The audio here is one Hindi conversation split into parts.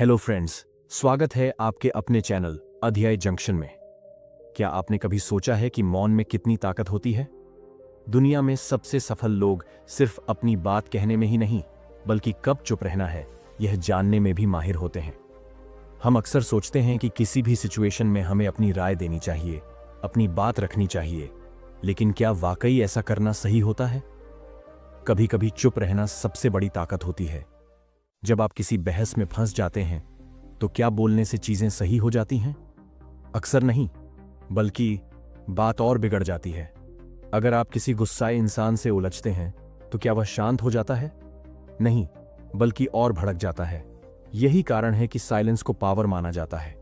हेलो फ्रेंड्स, स्वागत है आपके अपने चैनल अध्याय जंक्शन में। क्या आपने कभी सोचा है कि मौन में कितनी ताकत होती है? दुनिया में सबसे सफल लोग सिर्फ अपनी बात कहने में ही नहीं, बल्कि कब चुप रहना है यह जानने में भी माहिर होते हैं। हम अक्सर सोचते हैं कि किसी भी सिचुएशन में हमें अपनी राय देनी चाहिए, अपनी बात रखनी चाहिए, लेकिन क्या वाकई ऐसा करना सही होता है? कभी कभी चुप रहना सबसे बड़ी ताकत होती है। जब आप किसी बहस में फंस जाते हैं तो क्या बोलने से चीजें सही हो जाती हैं? अक्सर नहीं, बल्कि बात और बिगड़ जाती है। अगर आप किसी गुस्साए इंसान से उलझते हैं तो क्या वह शांत हो जाता है? नहीं, बल्कि और भड़क जाता है। यही कारण है कि साइलेंस को पावर माना जाता है।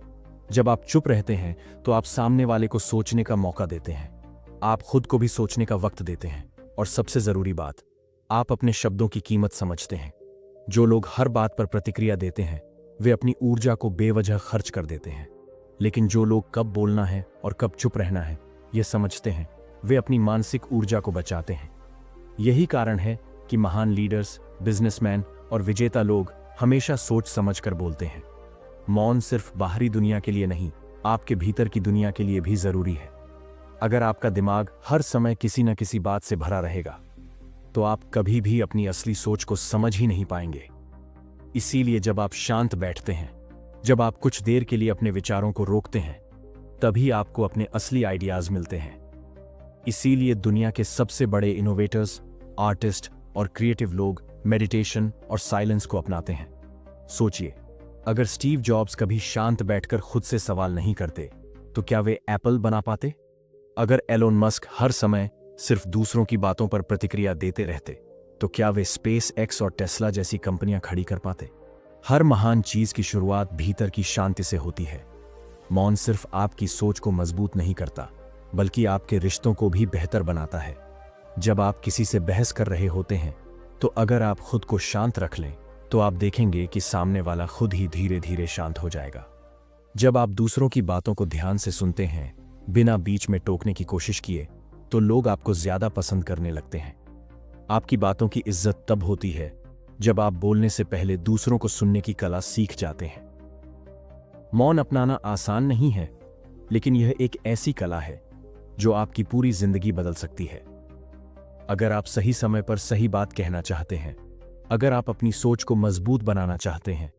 जब आप चुप रहते हैं तो आप सामने वाले को सोचने का मौका देते हैं, आप खुद को भी सोचने का वक्त देते हैं, और सबसे जरूरी बात, आप अपने शब्दों की कीमत समझते हैं। जो लोग हर बात पर प्रतिक्रिया देते हैं वे अपनी ऊर्जा को बेवजह खर्च कर देते हैं, लेकिन जो लोग कब बोलना है और कब चुप रहना है यह समझते हैं, वे अपनी मानसिक ऊर्जा को बचाते हैं। यही कारण है कि महान लीडर्स, बिजनेसमैन और विजेता लोग हमेशा सोच समझ कर बोलते हैं। मौन सिर्फ बाहरी दुनिया के लिए नहीं, आपके भीतर की दुनिया के लिए भी जरूरी है। अगर आपका दिमाग हर समय किसी न किसी बात से भरा रहेगा तो आप कभी भी अपनी असली सोच को समझ ही नहीं पाएंगे। इसीलिए जब आप शांत बैठते हैं, जब आप कुछ देर के लिए अपने विचारों को रोकते हैं, तभी आपको अपने असली आइडियाज मिलते हैं। इसीलिए दुनिया के सबसे बड़े इनोवेटर्स, आर्टिस्ट और क्रिएटिव लोग मेडिटेशन और साइलेंस को अपनाते हैं। सोचिए, अगर स्टीव जॉब्स कभी शांत बैठकर खुद से सवाल नहीं करते तो क्या वे एप्पल बना पाते? अगर एलोन मस्क हर समय सिर्फ दूसरों की बातों पर प्रतिक्रिया देते रहते तो क्या वे स्पेस एक्स और टेस्ला जैसी कंपनियां खड़ी कर पाते? हर महान चीज की शुरुआत भीतर की शांति से होती है। मौन सिर्फ आपकी सोच को मजबूत नहीं करता, बल्कि आपके रिश्तों को भी बेहतर बनाता है। जब आप किसी से बहस कर रहे होते हैं तो अगर आप खुद को शांत रख लें तो आप देखेंगे कि सामने वाला खुद ही धीरे धीरे शांत हो जाएगा। जब आप दूसरों की बातों को ध्यान से सुनते हैं, बिना बीच में टोकने की कोशिश किए, तो लोग आपको ज्यादा पसंद करने लगते हैं। आपकी बातों की इज्जत तब होती है जब आप बोलने से पहले दूसरों को सुनने की कला सीख जाते हैं। मौन अपनाना आसान नहीं है, लेकिन यह एक ऐसी कला है जो आपकी पूरी जिंदगी बदल सकती है। अगर आप सही समय पर सही बात कहना चाहते हैं, अगर आप अपनी सोच को मजबूत बनाना चाहते हैं,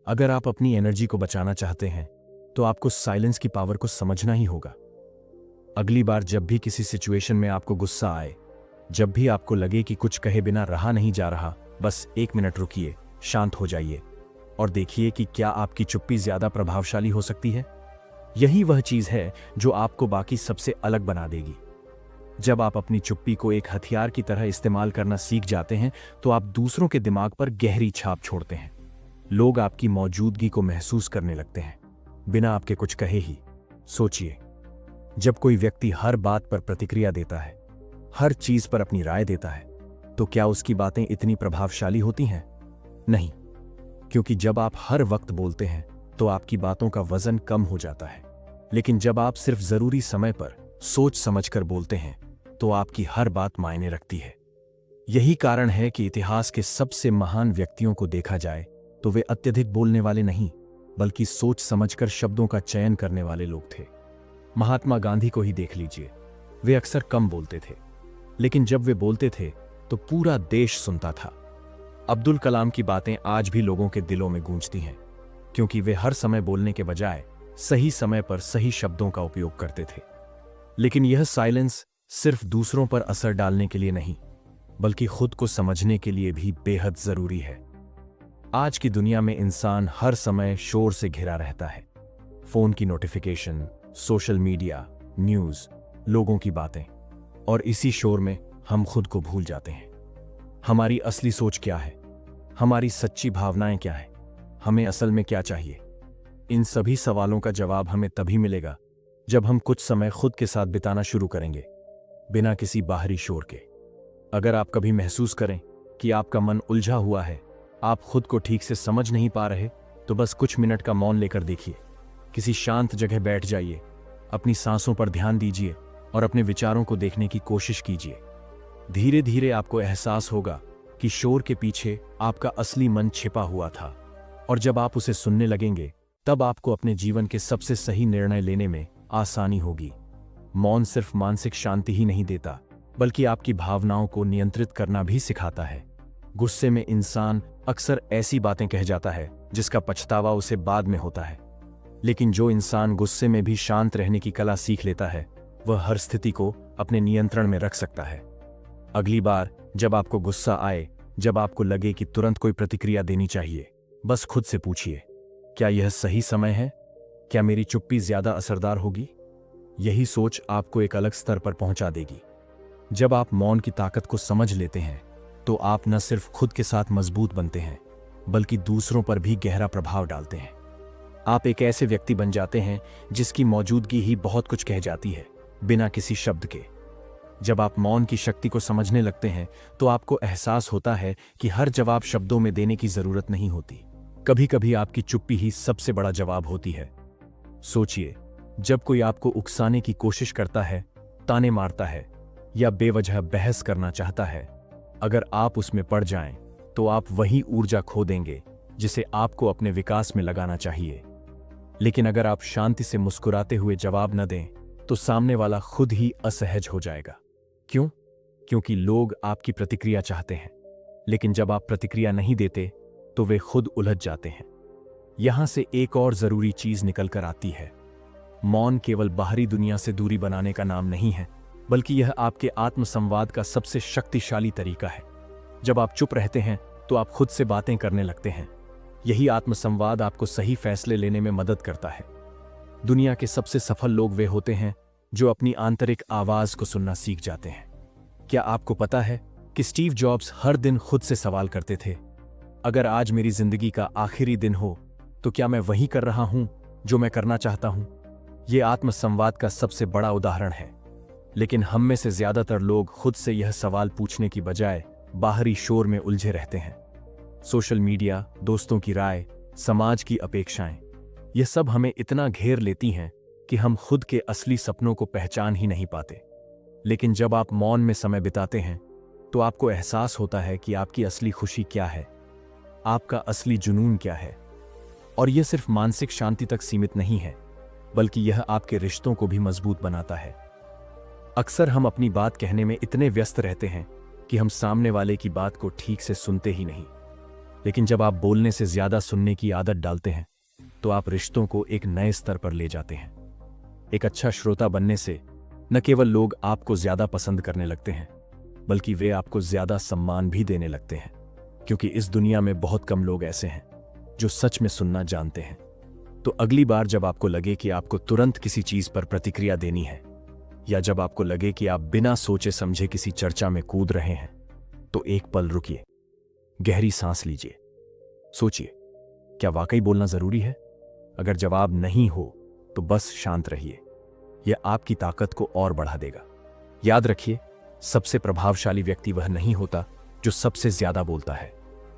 अगर आप अपनी एनर्जी को बचाना चाहते हैं, तो आपको साइलेंस की पावर को समझना ही होगा। अगली बार जब भी किसी सिचुएशन में आपको गुस्सा आए, जब भी आपको लगे कि कुछ कहे बिना रहा नहीं जा रहा, बस 1 मिनट रुकिए, शांत हो जाइए और देखिए कि क्या आपकी चुप्पी ज्यादा प्रभावशाली हो सकती है। यही वह चीज है जो आपको बाकी सबसे अलग बना देगी। जब आप अपनी चुप्पी को एक हथियार की तरह इस्तेमाल करना सीख जाते हैं तो आप दूसरों के दिमाग पर गहरी छाप छोड़ते हैं। लोग आपकी मौजूदगी को महसूस करने लगते हैं, बिना आपके कुछ कहे ही। सोचिए, जब कोई व्यक्ति हर बात पर प्रतिक्रिया देता है, हर चीज पर अपनी राय देता है, तो क्या उसकी बातें इतनी प्रभावशाली होती हैं? नहीं, क्योंकि जब आप हर वक्त बोलते हैं तो आपकी बातों का वजन कम हो जाता है। लेकिन जब आप सिर्फ जरूरी समय पर सोच समझकर बोलते हैं तो आपकी हर बात मायने रखती है। यही कारण है कि इतिहास के सबसे महान व्यक्तियों को देखा जाए तो वे अत्यधिक बोलने वाले नहीं, बल्कि सोच समझकर शब्दों का चयन करने वाले लोग थे। महात्मा गांधी को ही देख लीजिए, वे अक्सर कम बोलते थे, लेकिन जब वे बोलते थे तो पूरा देश सुनता था। अब्दुल कलाम की बातें आज भी लोगों के दिलों में गूंजती हैं, क्योंकि वे हर समय बोलने के बजाय सही समय पर सही शब्दों का उपयोग करते थे। लेकिन यह साइलेंस सिर्फ दूसरों पर असर डालने के लिए नहीं, बल्कि खुद को समझने के लिए भी बेहद जरूरी है। आज की दुनिया में इंसान हर समय शोर से घिरा रहता है। फोन की नोटिफिकेशन, सोशल मीडिया, न्यूज, लोगों की बातें, और इसी शोर में हम खुद को भूल जाते हैं। हमारी असली सोच क्या है? हमारी सच्ची भावनाएं क्या है? हमें असल में क्या चाहिए? इन सभी सवालों का जवाब हमें तभी मिलेगा जब हम कुछ समय खुद के साथ बिताना शुरू करेंगे, बिना किसी बाहरी शोर के। अगर आप कभी महसूस करें कि आपका मन उलझा हुआ है, आप खुद को ठीक से समझ नहीं पा रहे, तो बस कुछ मिनट का मौन लेकर देखिए। किसी शांत जगह बैठ जाइए, अपनी सांसों पर ध्यान दीजिए और अपने विचारों को देखने की कोशिश कीजिए। धीरे धीरे आपको एहसास होगा कि शोर के पीछे आपका असली मन छिपा हुआ था। और जब आप उसे सुनने लगेंगे तब आपको अपने जीवन के सबसे सही निर्णय लेने में आसानी होगी। मौन सिर्फ मानसिक शांति ही नहीं देता, बल्कि आपकी भावनाओं को नियंत्रित करना भी सिखाता है। गुस्से में इंसान अक्सर ऐसी बातें कह जाता है जिसका पछतावा उसे बाद में होता है, लेकिन जो इंसान गुस्से में भी शांत रहने की कला सीख लेता है वह हर स्थिति को अपने नियंत्रण में रख सकता है। अगली बार जब आपको गुस्सा आए, जब आपको लगे कि तुरंत कोई प्रतिक्रिया देनी चाहिए, बस खुद से पूछिए, क्या यह सही समय है? क्या मेरी चुप्पी ज्यादा असरदार होगी? यही सोच आपको एक अलग स्तर पर पहुंचा देगी। जब आप मौन की ताकत को समझ लेते हैं तो आप न सिर्फ खुद के साथ मजबूत बनते हैं, बल्कि दूसरों पर भी गहरा प्रभाव डालते हैं। आप एक ऐसे व्यक्ति बन जाते हैं जिसकी मौजूदगी ही बहुत कुछ कह जाती है, बिना किसी शब्द के। जब आप मौन की शक्ति को समझने लगते हैं तो आपको एहसास होता है कि हर जवाब शब्दों में देने की जरूरत नहीं होती। कभी कभी आपकी चुप्पी ही सबसे बड़ा जवाब होती है। सोचिए, जब कोई आपको उकसाने की कोशिश करता है, ताने मारता है या बेवजह बहस करना चाहता है, अगर आप उसमें पड़ जाएं तो आप वही ऊर्जा खो देंगे जिसे आपको अपने विकास में लगाना चाहिए। लेकिन अगर आप शांति से मुस्कुराते हुए जवाब न दें तो सामने वाला खुद ही असहज हो जाएगा। क्यों? क्योंकि लोग आपकी प्रतिक्रिया चाहते हैं, लेकिन जब आप प्रतिक्रिया नहीं देते तो वे खुद उलझ जाते हैं। यहां से एक और जरूरी चीज निकल कर आती है। मौन केवल बाहरी दुनिया से दूरी बनाने का नाम नहीं है, बल्कि यह आपके आत्मसंवाद का सबसे शक्तिशाली तरीका है। जब आप चुप रहते हैं तो आप खुद से बातें करने लगते हैं। यही आत्मसंवाद आपको सही फैसले लेने में मदद करता है। दुनिया के सबसे सफल लोग वे होते हैं जो अपनी आंतरिक आवाज को सुनना सीख जाते हैं। क्या आपको पता है कि स्टीव जॉब्स हर दिन खुद से सवाल करते थे, अगर आज मेरी जिंदगी का आखिरी दिन हो तो क्या मैं वही कर रहा हूं जो मैं करना चाहता हूं? यह आत्मसंवाद का सबसे बड़ा उदाहरण है। लेकिन हम में से ज्यादातर लोग खुद से यह सवाल पूछने की बजाय बाहरी शोर में उलझे रहते हैं। सोशल मीडिया, दोस्तों की राय, समाज की अपेक्षाएं, यह सब हमें इतना घेर लेती हैं कि हम खुद के असली सपनों को पहचान ही नहीं पाते। लेकिन जब आप मौन में समय बिताते हैं तो आपको एहसास होता है कि आपकी असली खुशी क्या है, आपका असली जुनून क्या है। और यह सिर्फ मानसिक शांति तक सीमित नहीं है, बल्कि यह आपके रिश्तों को भी मजबूत बनाता है। अक्सर हम अपनी बात कहने में इतने व्यस्त रहते हैं कि हम सामने वाले की बात को ठीक से सुनते ही नहीं। लेकिन जब आप बोलने से ज्यादा सुनने की आदत डालते हैं तो आप रिश्तों को एक नए स्तर पर ले जाते हैं। एक अच्छा श्रोता बनने से न केवल लोग आपको ज्यादा पसंद करने लगते हैं, बल्कि वे आपको ज्यादा सम्मान भी देने लगते हैं। क्योंकि इस दुनिया में बहुत कम लोग ऐसे हैं जो सच में सुनना जानते हैं। तो अगली बार जब आपको लगे कि आपको तुरंत किसी चीज पर प्रतिक्रिया देनी है, या जब आपको लगे कि आप बिना सोचे समझे किसी चर्चा में कूद रहे हैं, तो एक पल रुकिए, गहरी सांस लीजिए, सोचिए, क्या वाकई बोलना जरूरी है? अगर जवाब नहीं हो तो बस शांत रहिए। यह आपकी ताकत को और बढ़ा देगा। याद रखिए, सबसे प्रभावशाली व्यक्ति वह नहीं होता जो सबसे ज्यादा बोलता है,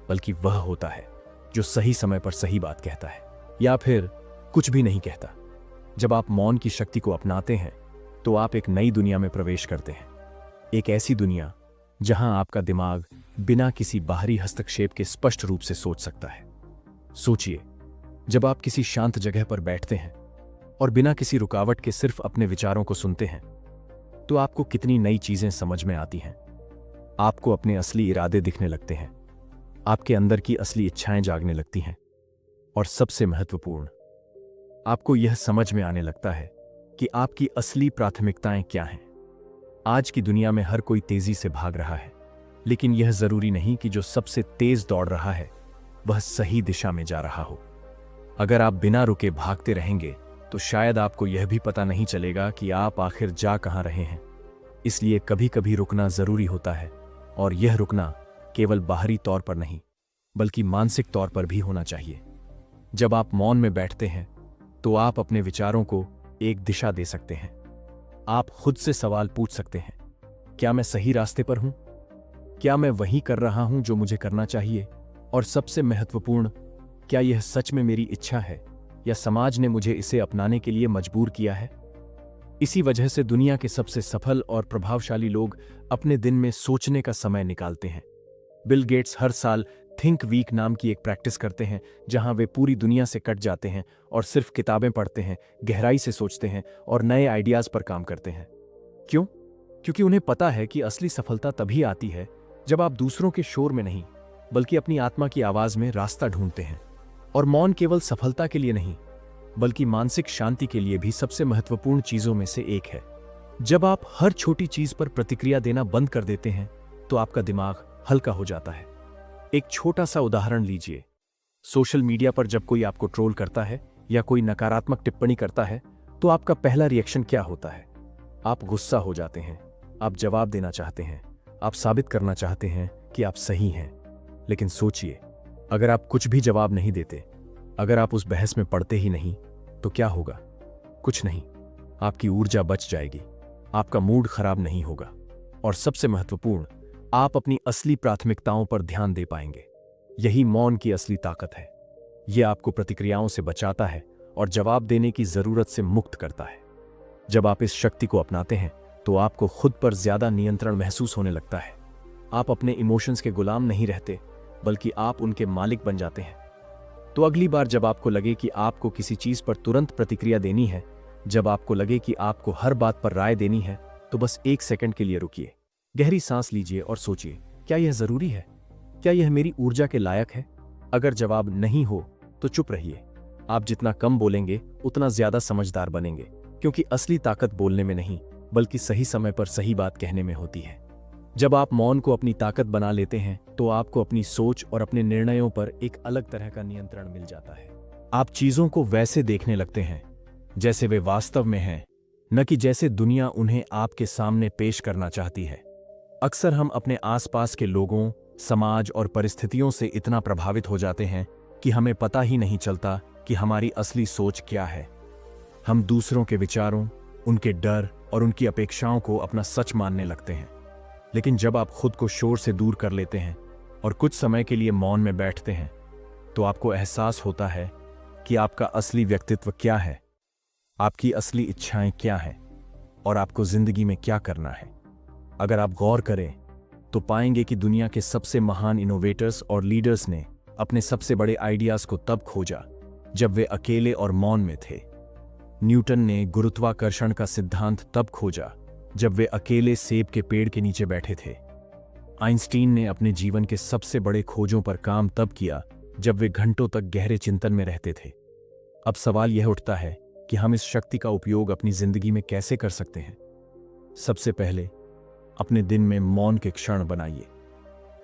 बल्कि वह होता है जो सही समय पर सही बात कहता है, या फिर कुछ भी नहीं कहता। जब आप मौन की शक्ति को अपनाते हैं तो आप एक नई दुनिया में प्रवेश करते हैं। एक ऐसी दुनिया जहां आपका दिमाग बिना किसी बाहरी हस्तक्षेप के स्पष्ट रूप से सोच सकता है। सोचिए, जब आप किसी शांत जगह पर बैठते हैं और बिना किसी रुकावट के सिर्फ अपने विचारों को सुनते हैं, तो आपको कितनी नई चीजें समझ में आती हैं। आपको अपने असली इरादे दिखने लगते हैं, आपके अंदर की असली इच्छाएं जागने लगती हैं, और सबसे महत्वपूर्ण, आपको यह समझ में आने लगता है कि आपकी असली प्राथमिकताएं क्या हैं। आज की दुनिया में हर कोई तेजी से भाग रहा है, लेकिन यह जरूरी नहीं कि जो सबसे तेज दौड़ रहा है वह सही दिशा में जा रहा हो। अगर आप बिना रुके भागते रहेंगे तो शायद आपको यह भी पता नहीं चलेगा कि आप आखिर जा कहां रहे हैं। इसलिए कभी कभी रुकना जरूरी होता है, और यह रुकना केवल बाहरी तौर पर नहीं, बल्कि मानसिक तौर पर भी होना चाहिए। जब आप मौन में बैठते हैं तो आप अपने विचारों को एक दिशा दे सकते हैं। आप खुद से सवाल पूछ सकते हैं, क्या मैं सही रास्ते पर हूं? क्या मैं वही कर रहा हूं जो मुझे करना चाहिए? और सबसे महत्वपूर्ण, क्या यह सच में मेरी इच्छा है या समाज ने मुझे इसे अपनाने के लिए मजबूर किया है? इसी वजह से दुनिया के सबसे सफल और प्रभावशाली लोग अपने दिन में सोचने का समय निकालते हैं। बिल गेट्स हर साल थिंक वीक नाम की एक प्रैक्टिस करते हैं जहां वे पूरी दुनिया से कट जाते हैं और सिर्फ किताबें पढ़ते हैं, गहराई से सोचते हैं और नए आइडियाज पर काम करते हैं। क्यों? क्योंकि उन्हें पता है कि असली सफलता तभी आती है जब आप दूसरों के शोर में नहीं, बल्कि अपनी आत्मा की आवाज में रास्ता ढूंढते हैं। और मौन केवल सफलता के लिए नहीं, बल्कि मानसिक शांति के लिए भी सबसे महत्वपूर्ण चीजों में से एक है। जब आप हर छोटी चीज पर प्रतिक्रिया देना बंद कर देते हैं तो आपका दिमाग हल्का हो जाता है। एक छोटा सा उदाहरण लीजिए। सोशल मीडिया पर जब कोई आपको ट्रोल करता है या कोई नकारात्मक टिप्पणी करता है तो आपका पहला रिएक्शन क्या होता है? आप गुस्सा हो जाते हैं, आप जवाब देना चाहते हैं, आप साबित करना चाहते हैं कि आप सही हैं। लेकिन सोचिए, अगर आप कुछ भी जवाब नहीं देते, अगर आप उस बहस में पड़ते ही नहीं, तो क्या होगा? कुछ नहीं। आपकी ऊर्जा बच जाएगी, आपका मूड खराब नहीं होगा, और सबसे महत्वपूर्ण, आप अपनी असली प्राथमिकताओं पर ध्यान दे पाएंगे। यही मौन की असली ताकत है। यह आपको प्रतिक्रियाओं से बचाता है और जवाब देने की जरूरत से मुक्त करता है। जब आप इस शक्ति को अपनाते हैं तो आपको खुद पर ज्यादा नियंत्रण महसूस होने लगता है। आप अपने इमोशंस के गुलाम नहीं रहते, बल्कि आप उनके मालिक बन जाते हैं। तो अगली बार जब आपको लगे कि आपको किसी चीज पर तुरंत प्रतिक्रिया देनी है, जब आपको लगे कि आपको हर बात पर राय देनी है, तो बस 1 सेकंड के लिए रुकिए, गहरी सांस लीजिए और सोचिए, क्या यह जरूरी है? क्या यह मेरी ऊर्जा के लायक है? अगर जवाब नहीं हो तो चुप रहिए। आप जितना कम बोलेंगे उतना ज्यादा समझदार बनेंगे, क्योंकि असली ताकत बोलने में नहीं, बल्कि सही समय पर सही बात कहने में होती है। जब आप मौन को अपनी ताकत बना लेते हैं तो आपको अपनी सोच और अपने निर्णयों पर एक अलग तरह का नियंत्रण मिल जाता है। आप चीजों को वैसे देखने लगते हैं जैसे वे वास्तव में हैं, न कि जैसे दुनिया उन्हें आपके सामने पेश करना चाहती है। अक्सर हम अपने आसपास के लोगों, समाज और परिस्थितियों से इतना प्रभावित हो जाते हैं कि हमें पता ही नहीं चलता कि हमारी असली सोच क्या है। हम दूसरों के विचारों, उनके डर और उनकी अपेक्षाओं को अपना सच मानने लगते हैं। लेकिन जब आप खुद को शोर से दूर कर लेते हैं और कुछ समय के लिए मौन में बैठते हैं, तो आपको एहसास होता है कि आपका असली व्यक्तित्व क्या है, आपकी असली इच्छाएं क्या हैं और आपको जिंदगी में क्या करना है। अगर आप गौर करें तो पाएंगे कि दुनिया के सबसे महान इनोवेटर्स और लीडर्स ने अपने सबसे बड़े आइडियाज को तब खोजा जब वे अकेले और मौन में थे। न्यूटन ने गुरुत्वाकर्षण का सिद्धांत तब खोजा जब वे अकेले सेब के पेड़ के नीचे बैठे थे। आइंस्टीन ने अपने जीवन के सबसे बड़े खोजों पर काम तब किया जब वे घंटों तक गहरे चिंतन में रहते थे। अब सवाल यह उठता है कि हम इस शक्ति का उपयोग अपनी जिंदगी में कैसे कर सकते हैं। सबसे पहले अपने दिन में मौन के क्षण बनाइए।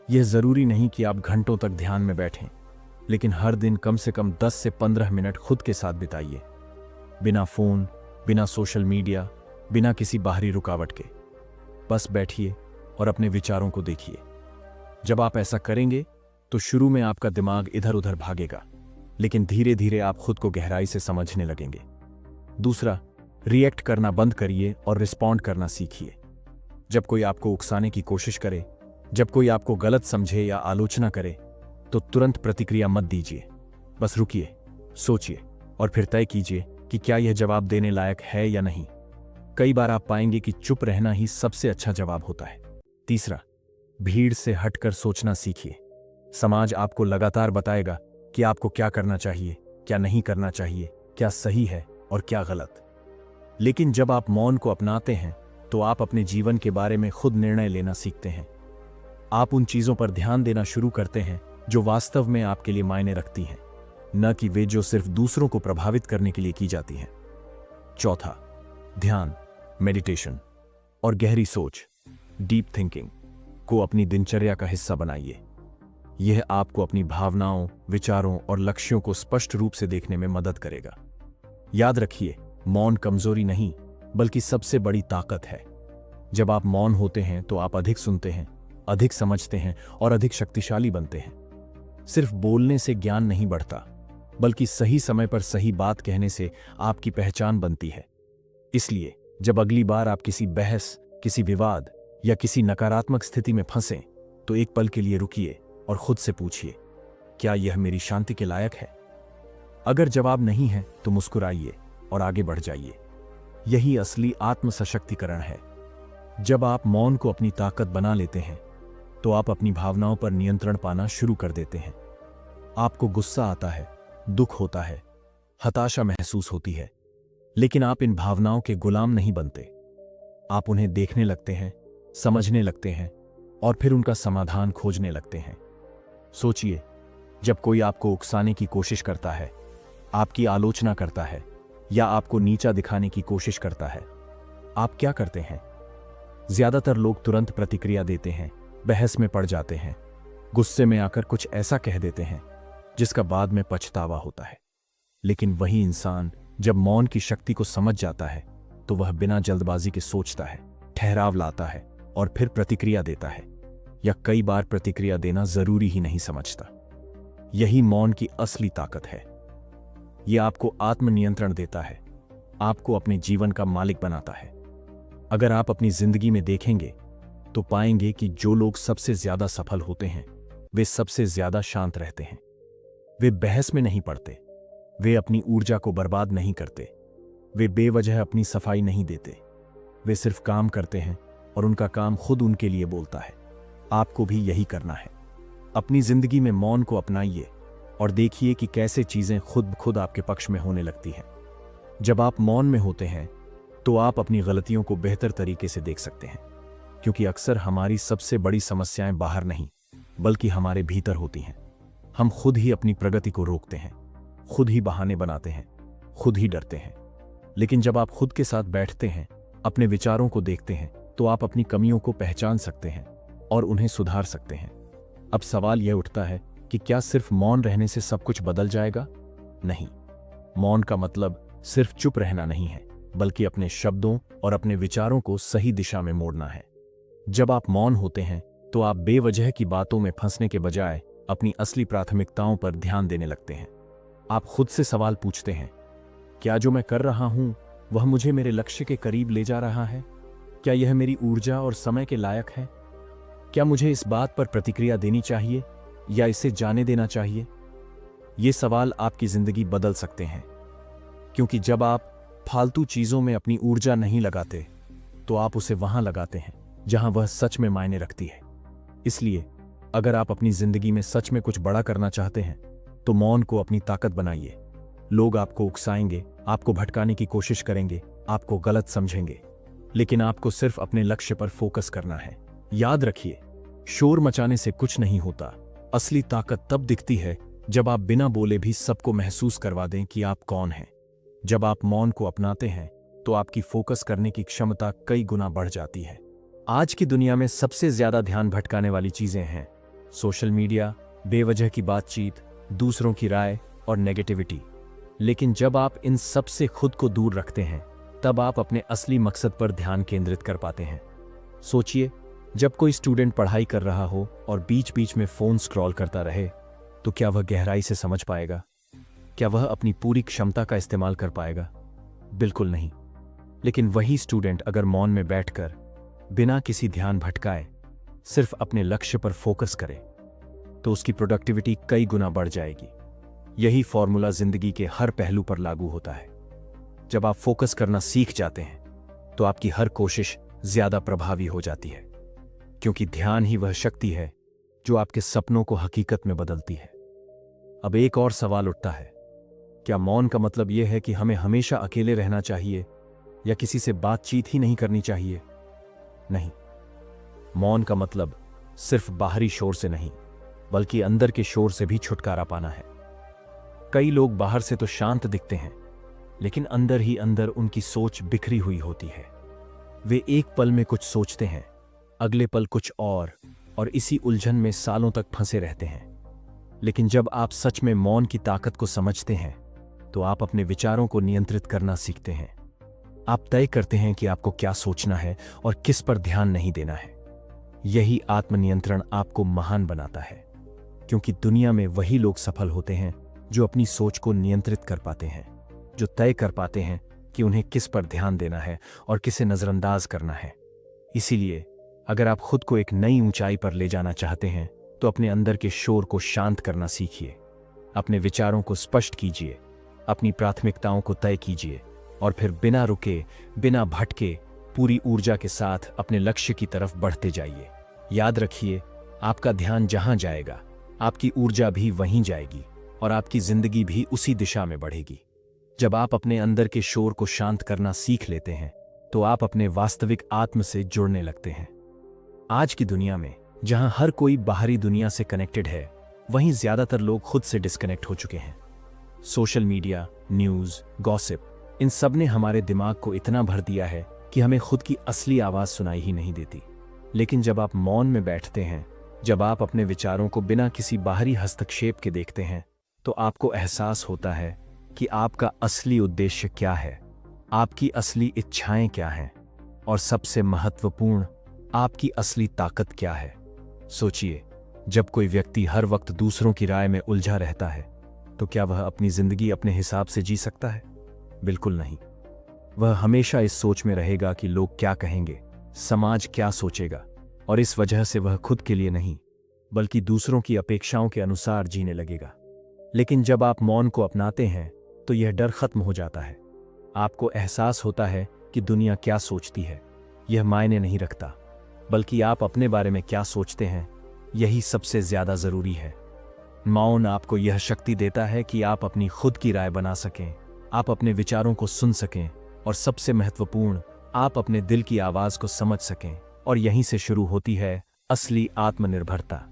यह जरूरी नहीं कि आप घंटों तक ध्यान में बैठें, लेकिन हर दिन कम से कम 10 से 15 मिनट खुद के साथ बिताइए, बिना फोन, बिना सोशल मीडिया, बिना किसी बाहरी रुकावट के। बस बैठिए और अपने विचारों को देखिए। जब आप ऐसा करेंगे तो शुरू में आपका दिमाग इधर उधर भागेगा, लेकिन धीरे धीरे आप खुद को गहराई से समझने लगेंगे। दूसरा, रिएक्ट करना बंद करिए और रिस्पॉन्ड करना सीखिए। जब कोई आपको उकसाने की कोशिश करे, जब कोई आपको गलत समझे या आलोचना करे, तो तुरंत प्रतिक्रिया मत दीजिए। बस रुकिए, सोचिए और फिर तय कीजिए कि क्या यह जवाब देने लायक है या नहीं। कई बार आप पाएंगे कि चुप रहना ही सबसे अच्छा जवाब होता है। तीसरा, भीड़ से हटकर सोचना सीखिए। समाज आपको लगातार बताएगा कि आपको क्या करना चाहिए, क्या नहीं करना चाहिए, क्या सही है और क्या गलत। लेकिन जब आप मौन को अपनाते हैं तो आप अपने जीवन के बारे में खुद निर्णय लेना सीखते हैं। आप उन चीजों पर ध्यान देना शुरू करते हैं जो वास्तव में आपके लिए मायने रखती हैं, न कि वे जो सिर्फ दूसरों को प्रभावित करने के लिए की जाती हैं। चौथा, ध्यान, मेडिटेशन और गहरी सोच, डीप थिंकिंग को अपनी दिनचर्या का हिस्सा बनाइए। यह आपको अपनी भावनाओं, विचारों और लक्ष्यों को स्पष्ट रूप से देखने में मदद करेगा। याद रखिए, मौन कमजोरी नहीं, बल्कि सबसे बड़ी ताकत है। जब आप मौन होते हैं तो आप अधिक सुनते हैं, अधिक समझते हैं और अधिक शक्तिशाली बनते हैं। सिर्फ बोलने से ज्ञान नहीं बढ़ता, बल्कि सही समय पर सही बात कहने से आपकी पहचान बनती है। इसलिए जब अगली बार आप किसी बहस, किसी विवाद या किसी नकारात्मक स्थिति में फंसें, तो एक पल के लिए रुकिए और खुद से पूछिए, क्या यह मेरी शांति के लायक है? अगर जवाब नहीं है तो मुस्कुराइए और आगे बढ़ जाइए। यही असली आत्म सशक्तिकरण है। जब आप मौन को अपनी ताकत बना लेते हैं तो आप अपनी भावनाओं पर नियंत्रण पाना शुरू कर देते हैं। आपको गुस्सा आता है, दुख होता है, हताशा महसूस होती है, लेकिन आप इन भावनाओं के गुलाम नहीं बनते। आप उन्हें देखने लगते हैं, समझने लगते हैं और फिर उनका समाधान खोजने लगते हैं। सोचिए, जब कोई आपको उकसाने की कोशिश करता है, आपकी आलोचना करता है या आपको नीचा दिखाने की कोशिश करता है, आप क्या करते हैं? ज्यादातर लोग तुरंत प्रतिक्रिया देते हैं, बहस में पड़ जाते हैं, गुस्से में आकर कुछ ऐसा कह देते हैं जिसका बाद में पछतावा होता है। लेकिन वही इंसान जब मौन की शक्ति को समझ जाता है तो वह बिना जल्दबाजी के सोचता है, ठहराव लाता है और फिर प्रतिक्रिया देता है, या कई बार प्रतिक्रिया देना जरूरी ही नहीं समझता। यही मौन की असली ताकत है। यह आपको आत्मनियंत्रण देता है, आपको अपने जीवन का मालिक बनाता है। अगर आप अपनी जिंदगी में देखेंगे तो पाएंगे कि जो लोग सबसे ज्यादा सफल होते हैं वे सबसे ज्यादा शांत रहते हैं। वे बहस में नहीं पड़ते, वे अपनी ऊर्जा को बर्बाद नहीं करते, वे बेवजह अपनी सफाई नहीं देते। वे सिर्फ काम करते हैं और उनका काम खुद उनके लिए बोलता है। आपको भी यही करना है। अपनी जिंदगी में मौन को अपनाइए और देखिए कि कैसे चीजें खुद ब खुद आपके पक्ष में होने लगती हैं। जब आप मौन में होते हैं तो आप अपनी गलतियों को बेहतर तरीके से देख सकते हैं, क्योंकि अक्सर हमारी सबसे बड़ी समस्याएं बाहर नहीं बल्कि हमारे भीतर होती हैं। हम खुद ही अपनी प्रगति को रोकते हैं, खुद ही बहाने बनाते हैं, खुद ही डरते हैं। लेकिन जब आप खुद के साथ बैठते हैं, अपने विचारों को देखते हैं, तो आप अपनी कमियों को पहचान सकते हैं और उन्हें सुधार सकते हैं। अब सवाल यह उठता है कि क्या सिर्फ मौन रहने से सब कुछ बदल जाएगा? नहीं। मौन का मतलब सिर्फ चुप रहना नहीं है, बल्कि अपने शब्दों और अपने विचारों को सही दिशा में मोड़ना है। जब आप मौन होते हैं तो आप बेवजह की बातों में फंसने के बजाय अपनी असली प्राथमिकताओं पर ध्यान देने लगते हैं। आप खुद से सवाल पूछते हैं, क्या जो मैं कर रहा हूं वह मुझे मेरे लक्ष्य के करीब ले जा रहा है? क्या यह मेरी ऊर्जा और समय के लायक है? क्या मुझे इस बात पर प्रतिक्रिया देनी चाहिए या इसे जाने देना चाहिए? ये सवाल आपकी जिंदगी बदल सकते हैं, क्योंकि जब आप फालतू चीजों में अपनी ऊर्जा नहीं लगाते तो आप उसे वहां लगाते हैं जहां वह सच में मायने रखती है। इसलिए अगर आप अपनी जिंदगी में सच में कुछ बड़ा करना चाहते हैं तो मौन को अपनी ताकत बनाइए। लोग आपको उकसाएंगे, आपको भटकाने की कोशिश करेंगे, आपको गलत समझेंगे, लेकिन आपको सिर्फ अपने लक्ष्य पर फोकस करना है। याद रखिए, शोर मचाने से कुछ नहीं होता। असली ताकत तब दिखती है जब आप बिना बोले भी सबको महसूस करवा दें कि आप कौन हैं। जब आप मौन को अपनाते हैं तो आपकी फोकस करने की क्षमता कई गुना बढ़ जाती है। आज की दुनिया में सबसे ज्यादा ध्यान भटकाने वाली चीजें हैं सोशल मीडिया, बेवजह की बातचीत, दूसरों की राय और नेगेटिविटी। लेकिन जब आप इन सब से खुद को दूर रखते हैं तब आप अपने असली मकसद पर ध्यान केंद्रित कर पाते हैं। सोचिए, जब कोई स्टूडेंट पढ़ाई कर रहा हो और बीच बीच में फोन स्क्रॉल करता रहे तो क्या वह गहराई से समझ पाएगा? क्या वह अपनी पूरी क्षमता का इस्तेमाल कर पाएगा? बिल्कुल नहीं। लेकिन वही स्टूडेंट अगर मौन में बैठकर बिना किसी ध्यान भटकाए सिर्फ अपने लक्ष्य पर फोकस करे तो उसकी प्रोडक्टिविटी कई गुना बढ़ जाएगी। यही फॉर्मूला जिंदगी के हर पहलू पर लागू होता है। जब आप फोकस करना सीख जाते हैं तो आपकी हर कोशिश ज्यादा प्रभावी हो जाती है, क्योंकि ध्यान ही वह शक्ति है जो आपके सपनों को हकीकत में बदलती है। अब एक और सवाल उठता है, क्या मौन का मतलब यह है कि हमें हमेशा अकेले रहना चाहिए या किसी से बातचीत ही नहीं करनी चाहिए? नहीं। मौन का मतलब सिर्फ बाहरी शोर से नहीं बल्कि अंदर के शोर से भी छुटकारा पाना है। कई लोग बाहर से तो शांत दिखते हैं, लेकिन अंदर ही अंदर उनकी सोच बिखरी हुई होती है। वे एक पल में कुछ सोचते हैं, अगले पल कुछ और इसी उलझन में सालों तक फंसे रहते हैं। लेकिन जब आप सच में मौन की ताकत को समझते हैं तो आप अपने विचारों को नियंत्रित करना सीखते हैं। आप तय करते हैं कि आपको क्या सोचना है और किस पर ध्यान नहीं देना है। यही आत्मनियंत्रण आपको महान बनाता है, क्योंकि दुनिया में वही लोग सफल होते हैं जो अपनी सोच को नियंत्रित कर पाते हैं, जो तय कर पाते हैं कि उन्हें किस पर ध्यान देना है और किसे नजरअंदाज करना है। इसीलिए अगर आप खुद को एक नई ऊंचाई पर ले जाना चाहते हैं तो अपने अंदर के शोर को शांत करना सीखिए, अपने विचारों को स्पष्ट कीजिए, अपनी प्राथमिकताओं को तय कीजिए और फिर बिना रुके, बिना भटके, पूरी ऊर्जा के साथ अपने लक्ष्य की तरफ बढ़ते जाइए। याद रखिए, आपका ध्यान जहां जाएगा, आपकी ऊर्जा भी वहीं जाएगी और आपकी जिंदगी भी उसी दिशा में बढ़ेगी। जब आप अपने अंदर के शोर को शांत करना सीख लेते हैं, तो आप अपने वास्तविक आत्म से जुड़ने लगते हैं। आज की दुनिया में जहां हर कोई बाहरी दुनिया से कनेक्टेड है, वहीं ज्यादातर लोग खुद से डिस्कनेक्ट हो चुके हैं। सोशल मीडिया, न्यूज़, गॉसिप, इन सब ने हमारे दिमाग को इतना भर दिया है कि हमें खुद की असली आवाज़ सुनाई ही नहीं देती। लेकिन जब आप मौन में बैठते हैं, जब आप अपने विचारों को बिना किसी बाहरी हस्तक्षेप के देखते हैं, तो आपको एहसास होता है कि आपका असली उद्देश्य क्या है, आपकी असली इच्छाएं क्या हैं, और सबसे महत्वपूर्ण, आपकी असली ताकत क्या है। सोचिए, जब कोई व्यक्ति हर वक्त दूसरों की राय में उलझा रहता है, तो क्या वह अपनी जिंदगी अपने हिसाब से जी सकता है? बिल्कुल नहीं। वह हमेशा इस सोच में रहेगा कि लोग क्या कहेंगे, समाज क्या सोचेगा, और इस वजह से वह खुद के लिए नहीं, बल्कि दूसरों की अपेक्षाओं के अनुसार जीने लगेगा। लेकिन जब आप मौन को अपनाते हैं, तो यह डर खत्म हो जाता है। आपको एहसास होता है कि दुनिया क्या सोचती है, यह मायने नहीं रखता, बल्कि आप अपने बारे में क्या सोचते हैं, यही सबसे ज्यादा जरूरी है। मौन आपको यह शक्ति देता है कि आप अपनी खुद की राय बना सकें, आप अपने विचारों को सुन सकें, और सबसे महत्वपूर्ण, आप अपने दिल की आवाज को समझ सकें। और यहीं से शुरू होती है असली आत्मनिर्भरता।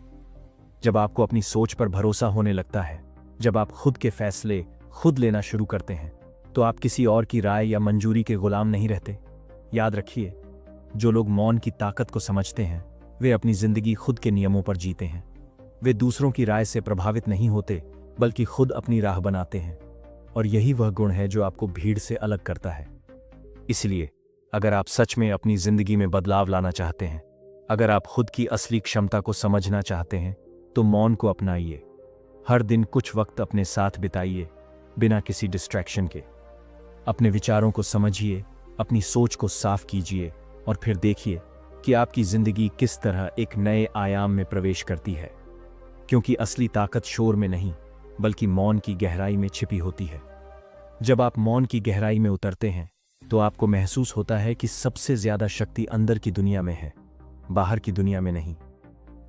जब आपको अपनी सोच पर भरोसा होने लगता है, जब आप खुद के फैसले खुद लेना शुरू करते हैं, तो आप किसी और की राय या मंजूरी के गुलाम नहीं रहते। याद रखिए, जो लोग मौन की ताकत को समझते हैं, वे अपनी जिंदगी खुद के नियमों पर जीते हैं। वे दूसरों की राय से प्रभावित नहीं होते, बल्कि खुद अपनी राह बनाते हैं। और यही वह गुण है जो आपको भीड़ से अलग करता है। इसलिए अगर आप सच में अपनी जिंदगी में बदलाव लाना चाहते हैं, अगर आप खुद की असली क्षमता को समझना चाहते हैं, तो मौन को अपनाइए। हर दिन कुछ वक्त अपने साथ बिताइए, बिना किसी डिस्ट्रैक्शन के। अपने विचारों को समझिए, अपनी सोच को साफ कीजिए, और फिर देखिए कि आपकी जिंदगी किस तरह एक नए आयाम में प्रवेश करती है। क्योंकि असली ताकत शोर में नहीं, बल्कि मौन की गहराई में छिपी होती है। जब आप मौन की गहराई में उतरते हैं, तो आपको महसूस होता है कि सबसे ज्यादा शक्ति अंदर की दुनिया में है, बाहर की दुनिया में नहीं।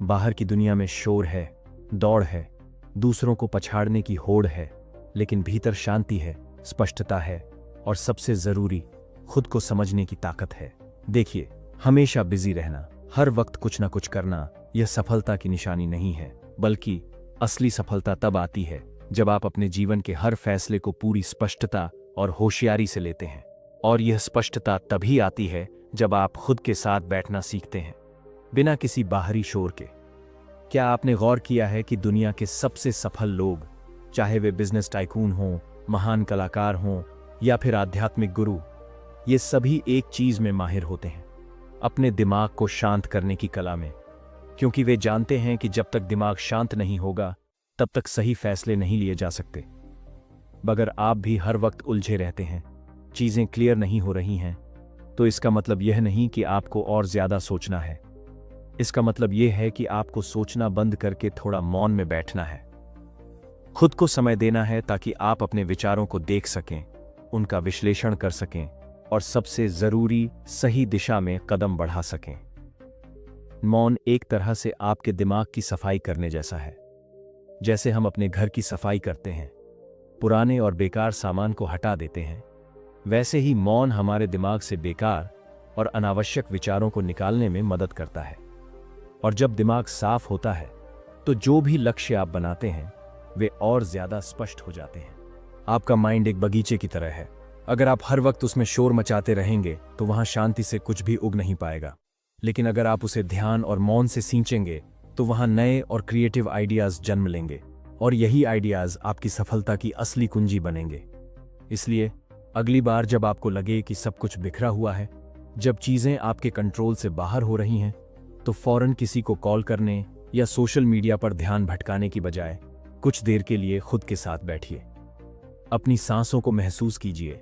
बाहर की दुनिया में शोर है, दौड़ है, दूसरों को पछाड़ने की होड़ है, लेकिन भीतर शांति है, स्पष्टता है, और सबसे जरूरी, खुद को समझने की ताकत है। देखिए, हमेशा बिजी रहना, हर वक्त कुछ ना कुछ करना, यह सफलता की निशानी नहीं है, बल्कि असली सफलता तब आती है जब आप अपने जीवन के हर फैसले को पूरी स्पष्टता और होशियारी से लेते हैं। और यह स्पष्टता तभी आती है जब आप खुद के साथ बैठना सीखते हैं, बिना किसी बाहरी शोर के। क्या आपने गौर किया है कि दुनिया के सबसे सफल लोग, चाहे वे बिजनेस टाइकून हों, महान कलाकार हों, या फिर आध्यात्मिक गुरु, ये सभी एक चीज में माहिर होते हैं, अपने दिमाग को शांत करने की कला में। क्योंकि वे जानते हैं कि जब तक दिमाग शांत नहीं होगा, तब तक सही फैसले नहीं लिए जा सकते। अगर आप भी हर वक्त उलझे रहते हैं, चीजें क्लियर नहीं हो रही हैं, तो इसका मतलब यह नहीं कि आपको और ज्यादा सोचना है। इसका मतलब यह है कि आपको सोचना बंद करके थोड़ा मौन में बैठना है, खुद को समय देना है, ताकि आप अपने विचारों को देख सकें, उनका विश्लेषण कर सकें, और सबसे जरूरी, सही दिशा में कदम बढ़ा सकें। मौन एक तरह से आपके दिमाग की सफाई करने जैसा है। जैसे हम अपने घर की सफाई करते हैं, पुराने और बेकार सामान को हटा देते हैं, वैसे ही मौन हमारे दिमाग से बेकार और अनावश्यक विचारों को निकालने में मदद करता है। और जब दिमाग साफ होता है, तो जो भी लक्ष्य आप बनाते हैं, वे और ज्यादा स्पष्ट हो जाते हैं। आपका माइंड एक बगीचे की तरह है। अगर आप हर वक्त उसमें शोर मचाते रहेंगे, तो वहां शांति से कुछ भी उग नहीं पाएगा। लेकिन अगर आप उसे ध्यान और मौन से सींचेंगे, तो वहां नए और क्रिएटिव आइडियाज जन्म लेंगे, और यही आइडियाज आपकी सफलता की असली कुंजी बनेंगे। इसलिए अगली बार जब आपको लगे कि सब कुछ बिखरा हुआ है, जब चीजें आपके कंट्रोल से बाहर हो रही हैं, तो फौरन किसी को कॉल करने या सोशल मीडिया पर ध्यान भटकाने की बजाय कुछ देर के लिए खुद के साथ बैठिए। अपनी सांसों को महसूस कीजिए,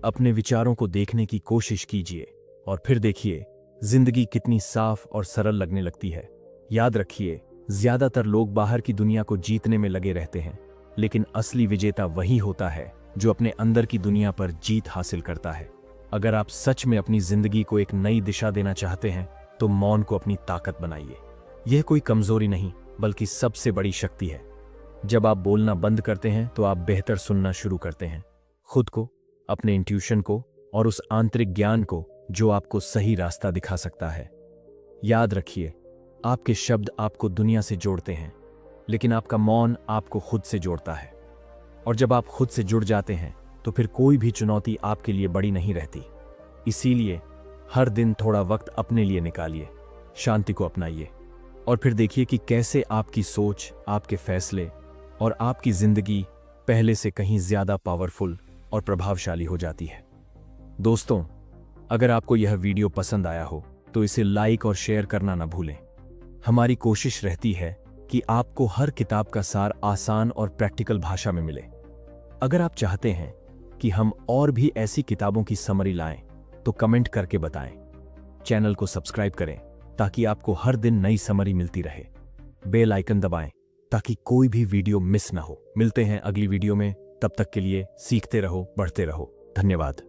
अपने विचारों को देखने की कोशिश कीजिए, और फिर देखिए जिंदगी कितनी साफ और सरल लगने लगती है। याद रखिए, ज्यादातर लोग बाहर की दुनिया को जीतने में लगे रहते हैं, लेकिन असली विजेता वही होता है जो अपने अंदर की दुनिया पर जीत हासिल करता है। अगर आप सच में अपनी जिंदगी को एक नई दिशा देना चाहते हैं, तो मौन को अपनी ताकत बनाइए। यह कोई कमजोरी नहीं बल्कि सबसे बड़ी शक्ति है। जब आप बोलना बंद करते हैं तो आप बेहतर सुनना शुरू करते हैं, खुद को, अपने इंट्यूशन को और उस आंतरिक ज्ञान को जो आपको सही रास्ता दिखा सकता है। याद रखिए, आपके शब्द आपको दुनिया से जोड़ते हैं, लेकिन आपका मौन आपको खुद से जोड़ता है। और जब आप खुद से जुड़ जाते हैं तो फिर कोई भी चुनौती आपके लिए बड़ी नहीं रहती। इसीलिए हर दिन थोड़ा वक्त अपने लिए निकालिए, शांति को अपनाइए और फिर देखिए कि कैसे आपकी सोच, आपके फैसले और आपकी जिंदगी पहले से कहीं ज्यादा पावरफुल और प्रभावशाली हो जाती है। दोस्तों, अगर आपको यह वीडियो पसंद आया हो तो इसे लाइक और शेयर करना ना भूलें। हमारी कोशिश रहती है कि आपको हर किताब का सार आसान और प्रैक्टिकल भाषा में मिले। अगर आप चाहते हैं कि हम और भी ऐसी किताबों की समरी लाएं तो कमेंट करके बताएं। चैनल को सब्सक्राइब करें ताकि आपको हर दिन नई समरी मिलती रहे। बेल आइकन दबाएं ताकि कोई भी वीडियो मिस ना हो। मिलते हैं अगली वीडियो में, तब तक के लिए सीखते रहो, बढ़ते रहो। धन्यवाद।